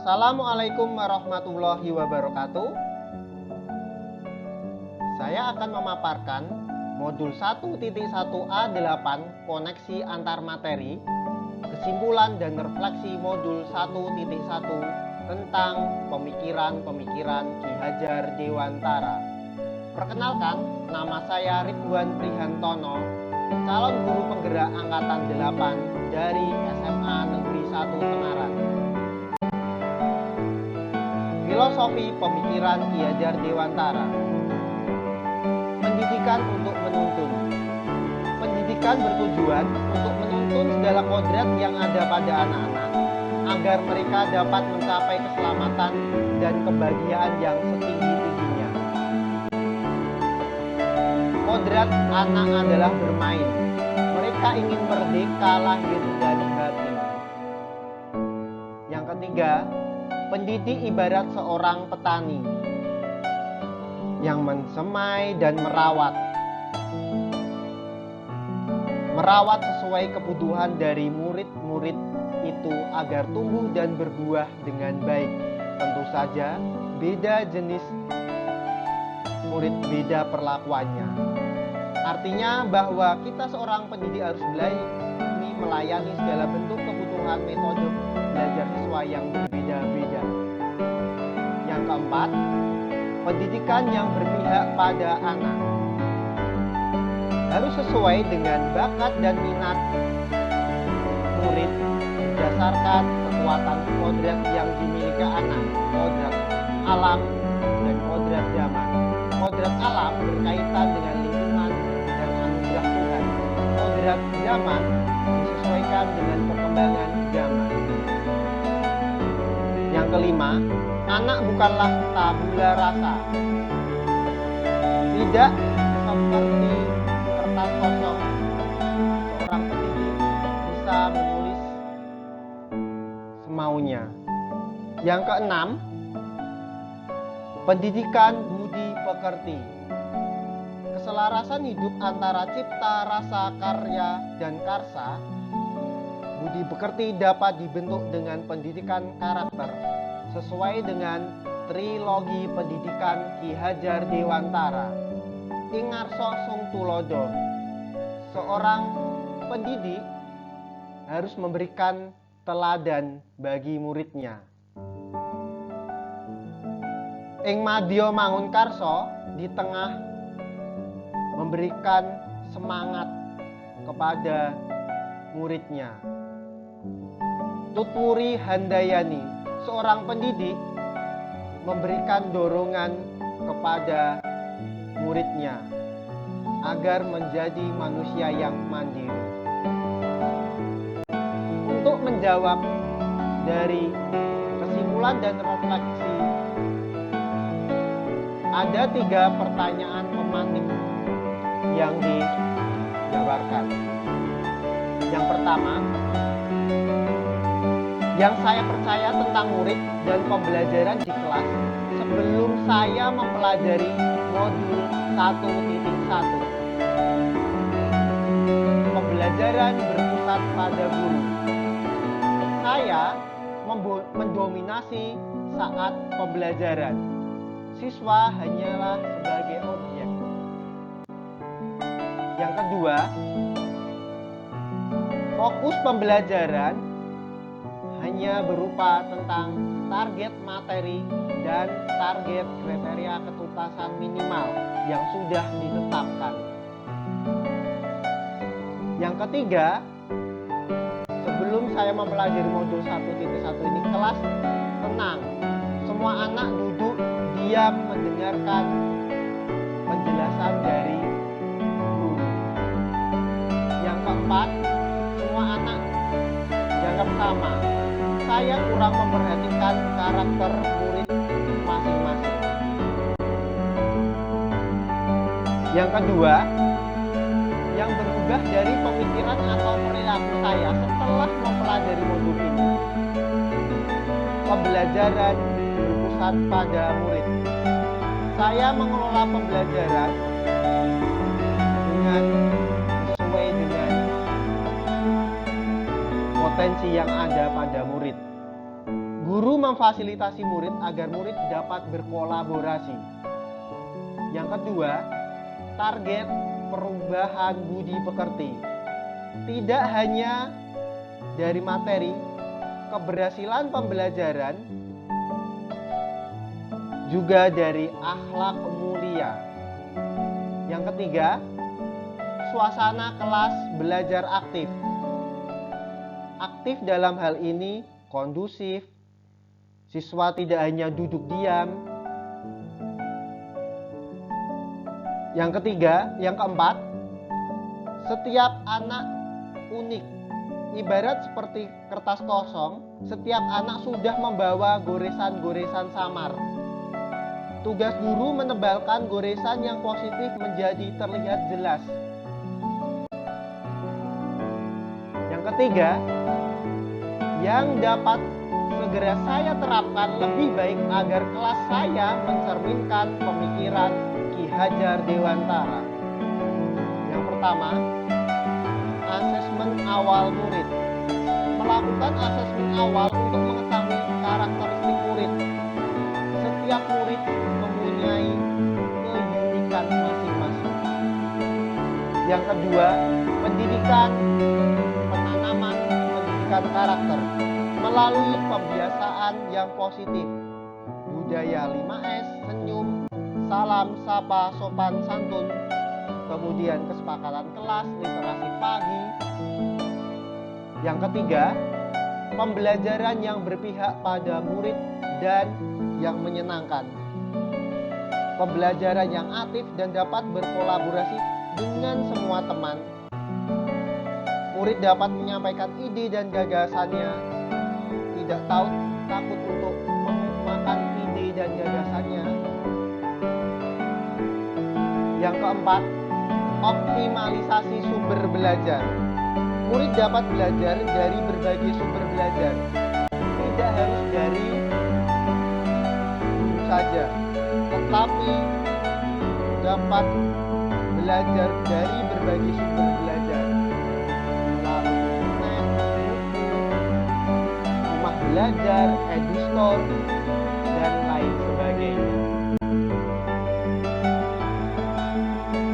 Assalamualaikum warahmatullahi wabarakatuh. Saya akan memaparkan modul 1.1A8 koneksi antar materi, kesimpulan dan refleksi modul 1.1 tentang pemikiran-pemikiran Ki Hajar Dewantara. Perkenalkan, nama saya Ridwan Prihantono, calon guru penggerak angkatan 8 dari SMA Negeri 1 Tengaran. Filosofi pemikiran Ki Hajar Dewantara. Pendidikan untuk menuntun. Pendidikan bertujuan untuk menuntun segala kodrat yang ada pada anak-anak agar mereka dapat mencapai keselamatan dan kebahagiaan yang setinggi-tingginya. Kodrat anak adalah bermain. Mereka ingin merdeka lahir dan batin. Yang ketiga, pendidik ibarat seorang petani yang mensemai dan merawat sesuai kebutuhan dari murid-murid itu agar tumbuh dan berbuah dengan baik. Tentu saja beda jenis murid, beda perlakuannya. Artinya bahwa kita seorang pendidik harus melayani segala bentuk kebutuhan metode belajar siswa yang berbeda-beda. Yang keempat, pendidikan yang berpihak pada anak harus sesuai dengan bakat dan minat murid berdasarkan kekuatan kodrat yang dimiliki anak, kodrat alam dan kodrat zaman. Kodrat alam berkaitan dengan lingkungan dan anugerah Tuhan. Kodrat zaman disesuaikan dengan perkembangan zaman. Yang kelima, anak bukanlah tabula rasa. Tidak seperti kertas kosong, seorang pendidik bisa menulis semaunya. Yang keenam, pendidikan budi pekerti. Keselarasan hidup antara cipta, rasa, karya, dan karsa. Budi pekerti dapat dibentuk dengan pendidikan karakter sesuai dengan trilogi pendidikan Ki Hajar Dewantara. Ingarso Sung Tulodo. Seorang pendidik harus memberikan teladan bagi muridnya. Ing madya mangun karso, di tengah memberikan semangat kepada muridnya. Tutwuri Handayani, seorang pendidik memberikan dorongan kepada muridnya agar menjadi manusia yang mandiri. Untuk menjawab dari kesimpulan dan refleksi, ada 3 pertanyaan pemantik yang dijabarkan. Yang pertama, yang saya percaya tentang murid dan pembelajaran di kelas sebelum saya mempelajari modul 1.1. Pembelajaran berpusat pada guru. Saya mendominasi saat pembelajaran. Siswa hanyalah sebagai objek. Yang kedua, fokus pembelajaran hanya berupa tentang target materi dan target kriteria ketuntasan minimal yang sudah ditetapkan. Yang ketiga, sebelum saya mempelajari modul 1.1 ini, kelas tenang. Semua anak duduk diam mendengarkan penjelasan dari guru. Yang keempat, semua anak dianggap sama. Saya kurang memperhatikan karakter murid masing-masing. Yang kedua, yang berubah dari pemikiran atau perilaku saya setelah mempelajari modul ini. Pembelajaran berpusat pada murid. Saya mengelola pembelajaran dengan sesuai dengan potensi yang ada pada murid. Guru memfasilitasi murid agar murid dapat berkolaborasi. Yang kedua, target perubahan budi pekerti. Tidak hanya dari materi, keberhasilan pembelajaran, juga dari akhlak mulia. Yang ketiga, suasana kelas belajar aktif. Aktif dalam hal ini kondusif, siswa tidak hanya duduk diam. Yang keempat, setiap anak unik. Ibarat seperti kertas kosong, setiap anak sudah membawa goresan-goresan samar. Tugas guru menebalkan goresan yang positif menjadi terlihat jelas. Yang ketiga, yang dapat segera saya terapkan lebih baik agar kelas saya mencerminkan pemikiran Ki Hajar Dewantara. Yang pertama, asesmen awal murid. Melakukan asesmen awal untuk mengetahui karakteristik murid. Setiap murid mempunyai keunikan masing-masing. Yang kedua, pendidikan, penanaman pendidikan karakter melalui pembiasaan yang positif. Budaya 5S, senyum, salam, sapa, sopan, santun. Kemudian kesepakatan kelas, literasi pagi. Yang ketiga, pembelajaran yang berpihak pada murid dan yang menyenangkan. Pembelajaran yang aktif dan dapat berkolaborasi dengan semua teman. Murid dapat menyampaikan ide dan gagasannya, tidak takut untuk mengembangkan ide dan gagasannya. Yang keempat, optimalisasi sumber belajar. Murid dapat belajar dari berbagai sumber belajar. Tidak harus dari guru saja, tetapi dapat belajar dari berbagai sumber belajar. Melalui internet, buku, rumah belajar, edustore, dan lain sebagainya.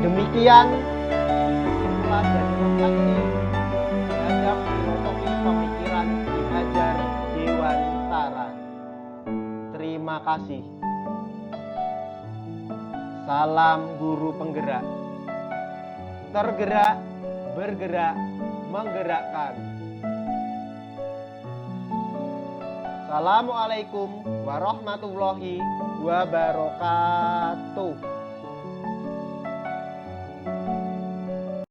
Demikian kesimpulan dan refleksi terhadap filosofi pemikiran Ki Hajar Dewantara. Terima kasih. Salam guru penggerak. Tergerak, bergerak, menggerakkan. Assalamualaikum warahmatullahi wabarakatuh.